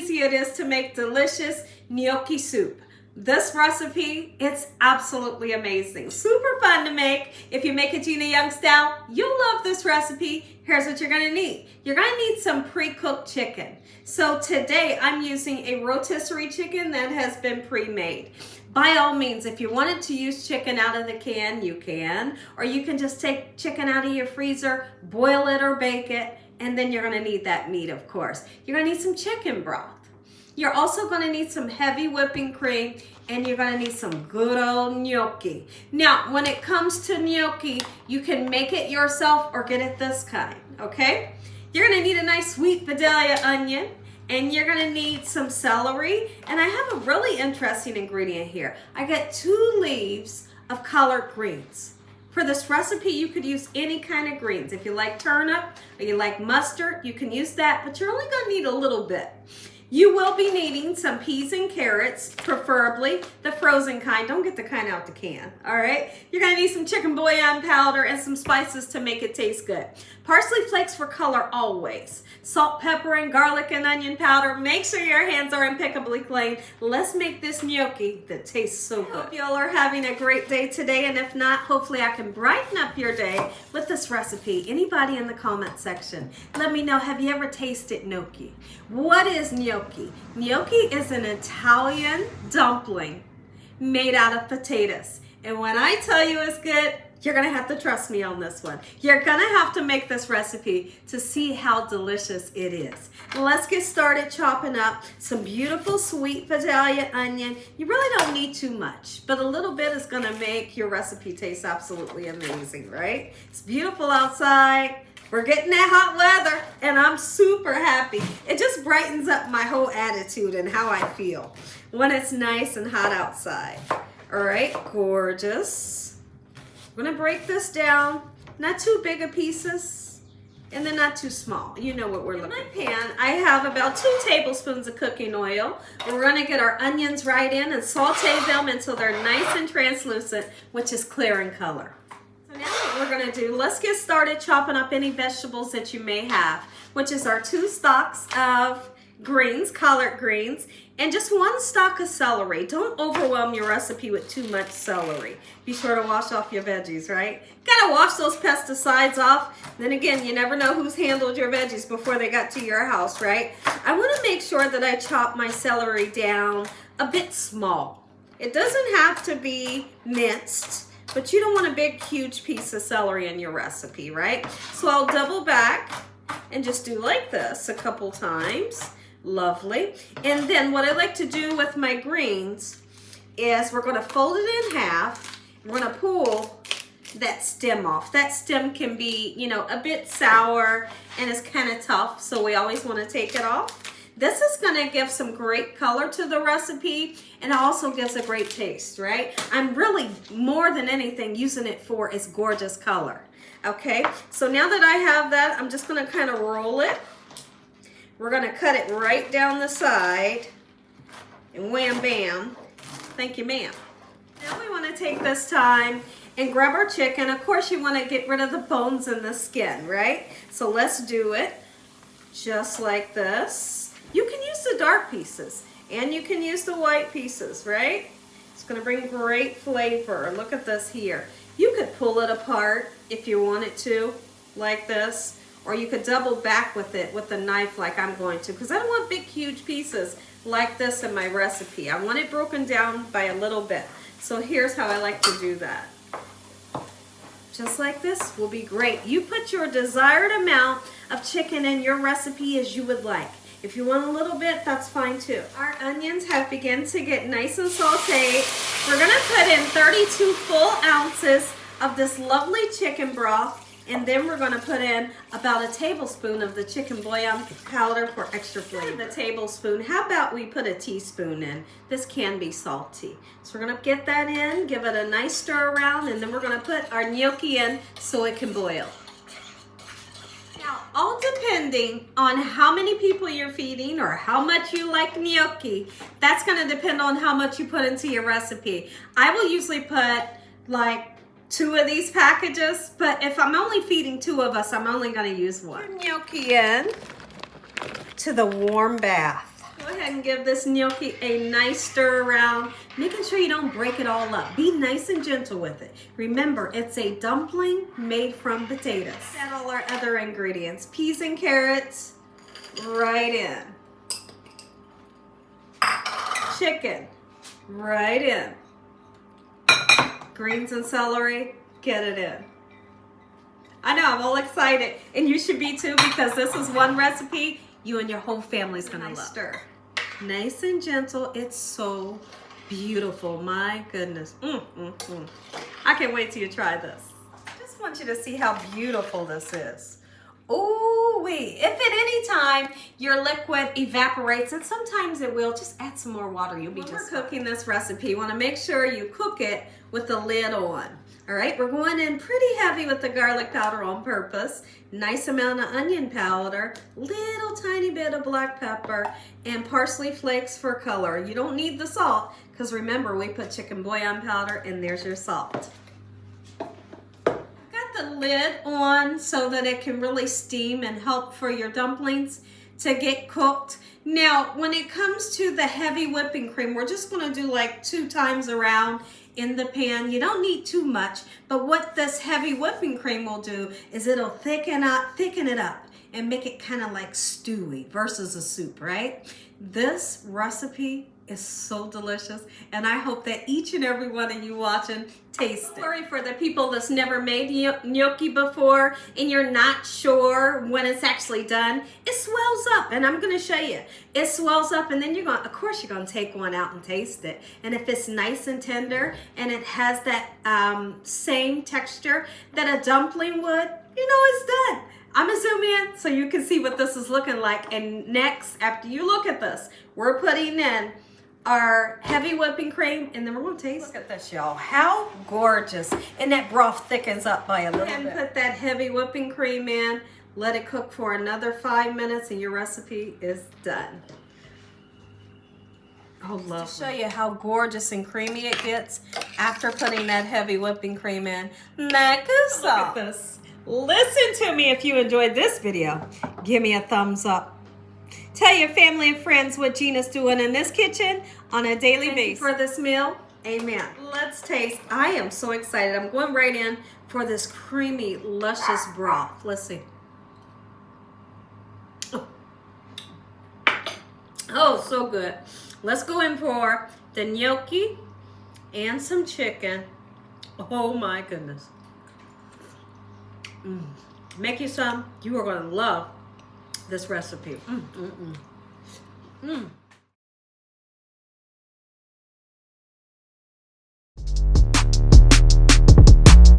easy it is to make delicious gnocchi soup. This recipe, it's absolutely amazing. Super fun to make. If you make it Gina Young style, you'll love this recipe. Here's what you're gonna need. You're gonna need some pre-cooked chicken. So today I'm using a rotisserie chicken that has been pre-made. By all means, if you wanted to use chicken out of the can, you can. Or you can just take chicken out of your freezer, boil it or bake it, and then you're gonna need that meat, of course. You're gonna need some chicken broth. You're also going to need some heavy whipping cream, and you're going to need some good old gnocchi. Now, when it comes to gnocchi, you can make it yourself or get it this kind, okay? You're going to need a nice sweet Vidalia onion, and you're going to need some celery, and I have a really interesting ingredient here. I got 2 leaves of collard greens. For this recipe, you could use any kind of greens. If you like turnip or you like mustard, you can use that, but you're only going to need a little bit. You will be needing some peas and carrots, preferably the frozen kind. Don't get the kind out the can, all right? You're gonna need some chicken bouillon powder and some spices to make it taste good. Parsley flakes for color always. Salt, pepper, and garlic and onion powder. Make sure your hands are impeccably clean. Let's make this gnocchi that tastes so good. I hope y'all are having a great day today, and if not, hopefully I can brighten up your day with this recipe. Anybody in the comment section, let me know, have you ever tasted gnocchi? What is gnocchi? Gnocchi is an Italian dumpling made out of potatoes. And when I tell you it's good, you're gonna have to trust me on this one. You're gonna have to make this recipe to see how delicious it is. Let's get started chopping up some beautiful sweet Vidalia onion. You really don't need too much, but a little bit is gonna make your recipe taste absolutely amazing, right? It's beautiful outside. We're getting that hot weather, and I'm super happy. It just brightens up my whole attitude and how I feel when it's nice and hot outside. All right, gorgeous. I'm gonna break this down, not too big of pieces, and then not too small. You know what we're looking for. In my pan, I have about 2 tablespoons of cooking oil. We're gonna get our onions right in and saute them until they're nice and translucent, which is clear in color. So now what we're gonna do, let's get started chopping up any vegetables that you may have, which is our 2 stalks of greens, collard greens, and just 1 stalk of celery. Don't overwhelm your recipe with too much celery. Be sure to wash off your veggies, right? Gotta wash those pesticides off. Then again, you never know who's handled your veggies before they got to your house, right? I wanna make sure that I chop my celery down a bit small. It doesn't have to be minced, but you don't want a big, huge piece of celery in your recipe, right? So I'll double back and just do like this a couple times. Lovely. And then what I like to do with my greens is we're gonna fold it in half. We're gonna pull that stem off. That stem can be, you know, a bit sour and it's kind of tough, so we always wanna take it off. This is gonna give some great color to the recipe, and it also gives a great taste, right? I'm really, more than anything, using it for its gorgeous color. Okay, so now that I have that, I'm just gonna kind of roll it. We're gonna cut it right down the side, and wham bam. Thank you, ma'am. Now we wanna take this time and grab our chicken. Of course, you wanna get rid of the bones and the skin, right? So let's do it just like this. You can use the dark pieces, and you can use the white pieces, right? It's gonna bring great flavor. Look at this here. You could pull it apart if you wanted to, like this. Or you could double back with it with a knife like I'm going to, because I don't want big, huge pieces like this in my recipe. I want it broken down by a little bit. So here's how I like to do that. Just like this will be great. You put your desired amount of chicken in your recipe as you would like. If you want a little bit, that's fine too. Our onions have begun to get nice and sauteed. We're gonna put in 32 full ounces of this lovely chicken broth. And then we're gonna put in about a tablespoon of the chicken bouillon powder for extra flavor. The tablespoon, how about we put a teaspoon in? This can be salty. So we're gonna get that in, give it a nice stir around, and then we're gonna put our gnocchi in so it can boil. Now, all depending on how many people you're feeding or how much you like gnocchi, that's gonna depend on how much you put into your recipe. I will usually put like 2 of these packages, but if I'm only feeding 2 of us, I'm only gonna use 1. Gnocchi in to the warm bath. Go ahead and give this gnocchi a nice stir around, making sure you don't break it all up. Be nice and gentle with it. Remember, it's a dumpling made from potatoes. Add all our other ingredients. Peas and carrots, right in. Chicken, right in. Greens and celery, get it in. I know, I'm all excited, and you should be too, because this is one recipe you and your whole family's gonna love. Stir. Nice and gentle. It's so beautiful. My goodness. I can't wait till you try this. Just want you to see how beautiful this is. Ooh wee. If at any time your liquid evaporates, and sometimes it will, just add some more water. You'll be just fine. When we're cooking this recipe, you want to make sure you cook it with the lid on. All right, we're going in pretty heavy with the garlic powder on purpose. Nice amount of onion powder, little tiny bit of black pepper, and parsley flakes for color. You don't need the salt, because remember, we put chicken bouillon powder, and there's your salt. Got the lid on so that it can really steam and help for your dumplings to get cooked. Now, when it comes to the heavy whipping cream, we're just gonna do like 2 times around in the pan. You don't need too much, but what this heavy whipping cream will do is it'll thicken it up and make it kind of like stewy versus a soup, right? This recipe is so delicious, and I hope that each and every one of you watching taste it. Don't worry for the people that's never made gnocchi before and you're not sure when it's actually done. It swells up, and I'm gonna show you. It swells up, and then of course you're gonna take one out and taste it. And if it's nice and tender and it has that same texture that a dumpling would, you know it's done. I'm gonna zoom in so you can see what this is looking like. And next, after you look at this, we're putting in our heavy whipping cream, and then we're gonna taste. Look at this, y'all. How gorgeous. And that broth thickens up by a little bit. And put that heavy whipping cream in, let it cook for another 5 minutes, and your recipe is done. Oh, lovely. To show you how gorgeous and creamy it gets after putting that heavy whipping cream in. Look at this. Listen to me if you enjoyed this video. Give me a thumbs up. Tell your family and friends what Gina's doing in this kitchen on a daily basis. For this meal, amen. Let's taste. I am so excited. I'm going right in for this creamy, luscious broth. Let's see. Oh, so good. Let's go in for the gnocchi and some chicken. Oh my goodness. Make you some. You are going to love this recipe.